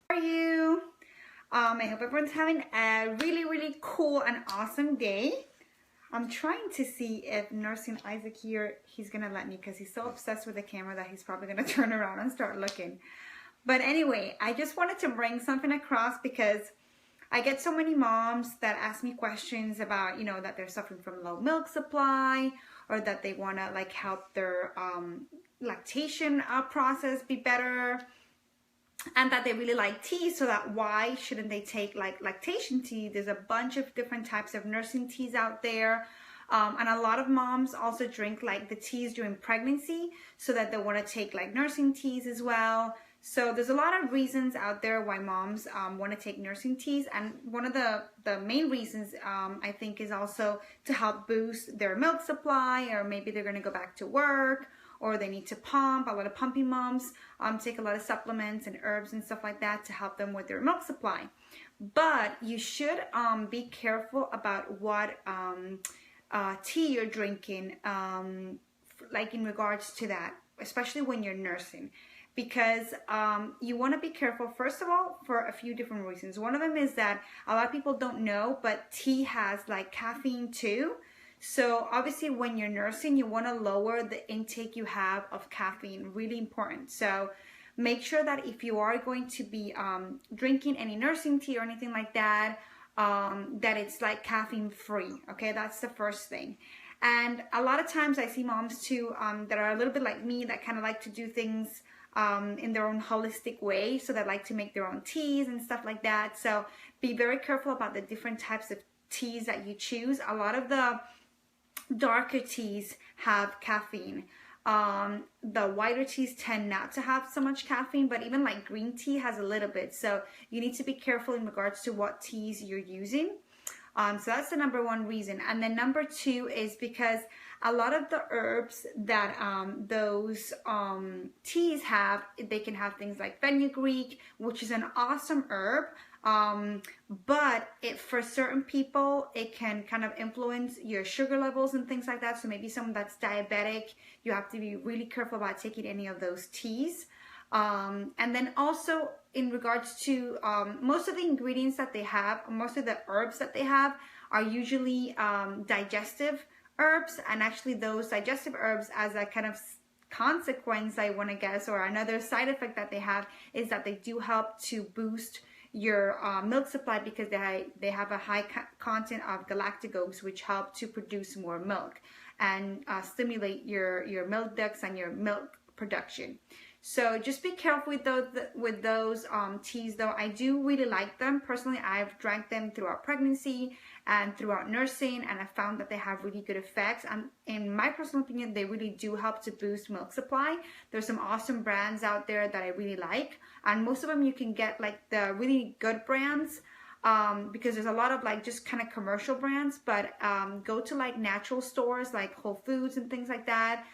How are you? I hope everyone's having a really cool and awesome day. I'm trying to see if Nursing Isaac here, he's gonna let me because he's so obsessed with the camera that he's probably gonna turn around and start looking. But anyway, I just wanted to bring something across because I get so many moms that ask me questions about, that they're suffering from low milk supply or that they wanna like help their lactation process be better, and that they really like tea, so that why shouldn't they take like lactation tea? There's a bunch of different types of nursing teas out there, and a lot of moms also drink like the teas during pregnancy, so that they want to take like nursing teas as well. So there's a lot of reasons out there why moms want to take nursing teas, and one of the main reasons I think is also to help boost their milk supply, or maybe they're going to go back to work, or they need to pump. A lot of pumping moms take a lot of supplements and herbs and stuff like that to help them with their milk supply. But you should be careful about what tea you're drinking, like in regards to that, especially when you're nursing, because you want to be careful, first of all, for a few different reasons. One of them is that a lot of people don't know, but tea has like caffeine too. So obviously when you're nursing, you want to lower the intake you have of caffeine, really important. So make sure that if you are going to be drinking any nursing tea or anything like that, that it's like caffeine free, okay? That's the first thing. And a lot of times I see moms too that are a little bit like me, that kind of like to do things in their own holistic way. So they like to make their own teas and stuff like that. So be very careful about the different types of teas that you choose. A lot of the darker teas have caffeine. The whiter teas tend not to have so much caffeine, but even like green tea has a little bit. So you need to be careful in regards to what teas you're using. So that's the number one reason. And then number two is because a lot of the herbs that those teas have, they can have things like fenugreek, which is an awesome herb. But for certain people, it can kind of influence your sugar levels and things like that. So maybe someone that's diabetic, you have to be really careful about taking any of those teas. And then also in regards to most of the ingredients that they have, most of the herbs that they have are usually digestive herbs. And actually those digestive herbs, as a kind of consequence, I want to guess, or another side effect that they have, is that they do help to boost your milk supply, because they have a high content of galactose, which help to produce more milk and stimulate your milk ducts and your milk production. So just be careful with those teas, though. I do really like them. Personally, I've drank them throughout pregnancy and throughout nursing, and I found that they have really good effects. And in my personal opinion, they really do help to boost milk supply. There's some awesome brands out there that I really like, and most of them you can get like the really good brands, because there's a lot of like just kind of commercial brands. But go to like natural stores like Whole Foods and things like that.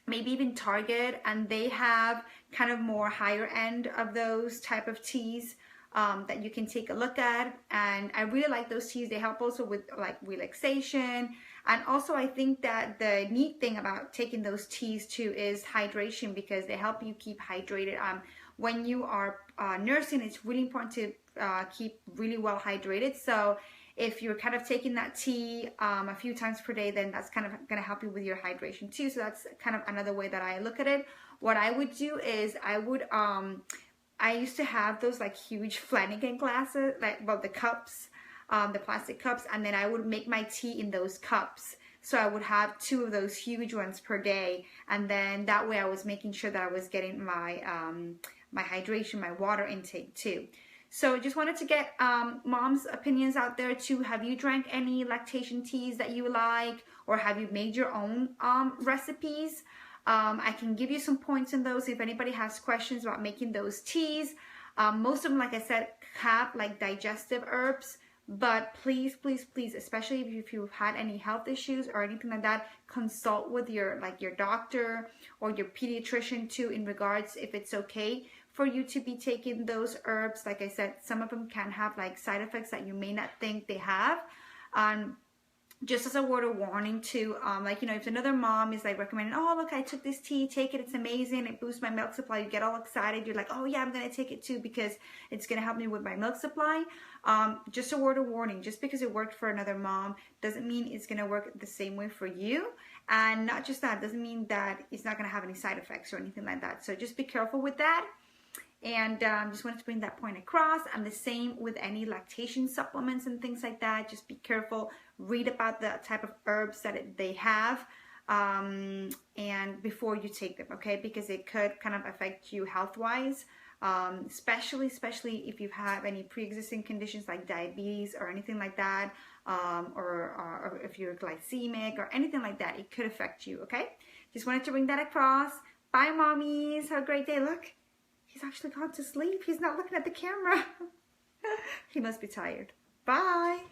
Maybe even Target, and they have kind of more higher end of those type of teas that you can take a look at. And I really like those teas. They help also with like relaxation. And also I think that the neat thing about taking those teas too is hydration, because they help you keep hydrated. When you are nursing, it's really important to keep really well hydrated. So if you're kind of taking that tea a few times per day, then that's kind of going to help you with your hydration too. So that's kind of another way that I look at it. What I would do is I used to have those like huge Flanagan glasses, like, well, the cups, the plastic cups, and then I would make my tea in those cups. So I would have 2 of those huge ones per day, and then that way I was making sure that I was getting my my hydration, my water intake too. So just wanted to get mom's opinions out there too. Have you drank any lactation teas that you like, or have you made your own recipes? I can give you some points in those if anybody has questions about making those teas. Most of them, like I said, have like digestive herbs, but please, especially if you've had any health issues or anything like that, consult with your doctor or your pediatrician too, in regards if it's okay for you to be taking those herbs. Like I said, some of them can have like side effects that you may not think they have. just as a word of warning too, like, you know, if another mom is like recommending, oh, look, I took this tea, take it, it's amazing, it boosts my milk supply, you get all excited, you're like, oh yeah, I'm gonna take it too because it's gonna help me with my milk supply. Just a word of warning, just because it worked for another mom doesn't mean it's gonna work the same way for you. And not just that, doesn't mean that it's not gonna have any side effects or anything like that. So just be careful with that. And just wanted to bring that point across. And the same with any lactation supplements and things like that. Just be careful. Read about the type of herbs that they have, and before you take them, okay? Because it could kind of affect you health-wise, especially if you have any pre-existing conditions like diabetes or anything like that, or if you're glycemic or anything like that. It could affect you, okay? Just wanted to bring that across. Bye, mommies. Have a great day. Look. He's actually gone to sleep. He's not looking at the camera. He must be tired. Bye.